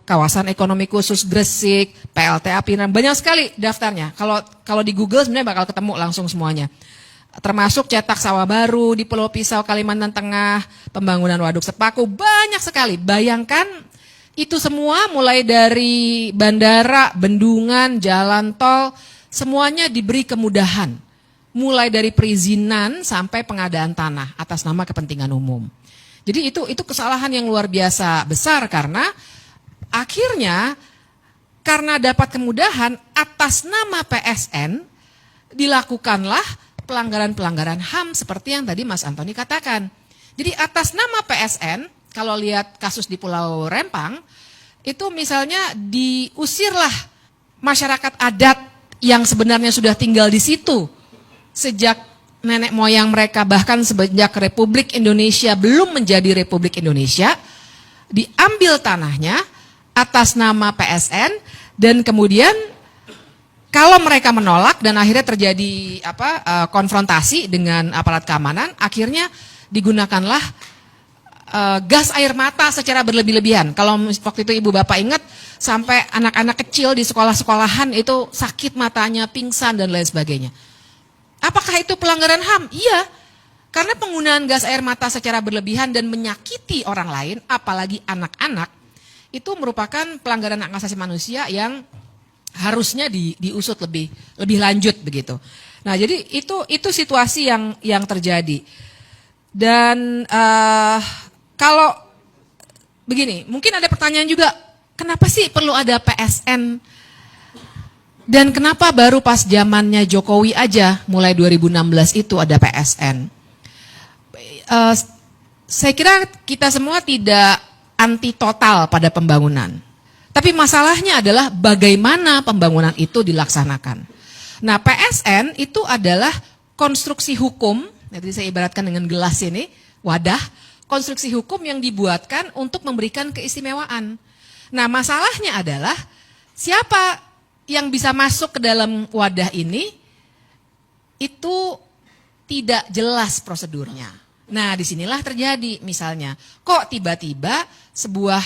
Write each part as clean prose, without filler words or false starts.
kawasan ekonomi khusus Gresik, PLTA Pinerang, banyak sekali daftarnya. Kalau di Google sebenarnya bakal ketemu langsung semuanya. Termasuk cetak sawah baru di Pulau Pisau, Kalimantan Tengah, pembangunan waduk Sepaku, banyak sekali. Bayangkan itu semua mulai dari bandara, bendungan, jalan tol, semuanya diberi kemudahan. Mulai dari perizinan sampai pengadaan tanah atas nama kepentingan umum. Jadi itu kesalahan yang luar biasa besar karena akhirnya karena dapat kemudahan atas nama PSN dilakukanlah pelanggaran-pelanggaran HAM seperti yang tadi Mas Antoni katakan. Jadi atas nama PSN, kalau lihat kasus di Pulau Rempang, itu misalnya diusirlah masyarakat adat yang sebenarnya sudah tinggal di situ sejak nenek moyang mereka, bahkan sejak Republik Indonesia belum menjadi Republik Indonesia, diambil tanahnya atas nama PSN dan kemudian kalau mereka menolak dan akhirnya terjadi konfrontasi dengan aparat keamanan, akhirnya digunakanlah gas air mata secara berlebih-lebihan. Kalau waktu itu ibu bapak ingat, sampai anak-anak kecil di sekolah-sekolahan itu sakit matanya, pingsan dan lain sebagainya. Apakah itu pelanggaran HAM? Iya, karena penggunaan gas air mata secara berlebihan dan menyakiti orang lain, apalagi anak-anak, itu merupakan pelanggaran hak asasi manusia yang harusnya diusut lebih lanjut begitu. Nah, jadi itu situasi yang terjadi. Dan kalau begini, mungkin ada pertanyaan juga, kenapa sih perlu ada PSN? Dan kenapa baru pas zamannya Jokowi aja, mulai 2016 itu ada PSN? Saya kira kita semua tidak anti total pada pembangunan. Tapi masalahnya adalah bagaimana pembangunan itu dilaksanakan. Nah, PSN itu adalah konstruksi hukum, jadi saya ibaratkan dengan gelas ini, wadah, konstruksi hukum yang dibuatkan untuk memberikan keistimewaan. Nah, masalahnya adalah siapa yang bisa masuk ke dalam wadah ini itu tidak jelas prosedurnya. Nah, disinilah terjadi misalnya, kok tiba-tiba sebuah,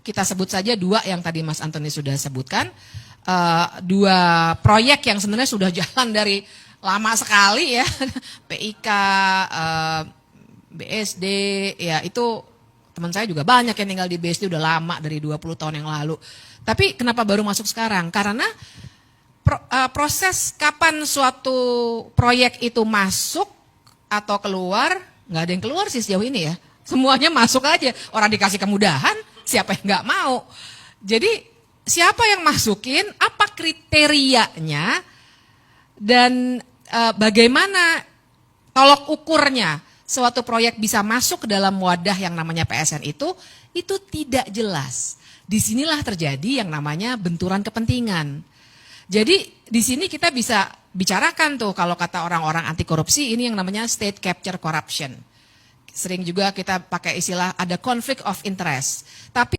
kita sebut saja dua yang tadi Mas Antoni sudah sebutkan, dua proyek yang sebenarnya sudah jalan dari lama sekali ya, PIK, BSD, ya itu teman saya juga banyak yang tinggal di BSD udah lama dari 20 tahun yang lalu. Tapi kenapa baru masuk sekarang? Karena proses kapan suatu proyek itu masuk atau keluar, nggak ada yang keluar sih sejauh ini ya. Semuanya masuk aja, orang dikasih kemudahan, siapa yang nggak mau. Jadi siapa yang masukin, apa kriterianya, dan bagaimana tolok ukurnya suatu proyek bisa masuk ke dalam wadah yang namanya PSN itu tidak jelas. Disinilah terjadi yang namanya benturan kepentingan. Jadi di sini kita bisa bicarakan tuh kalau kata orang-orang anti korupsi ini yang namanya state capture corruption. Sering juga kita pakai istilah ada conflict of interest. Tapi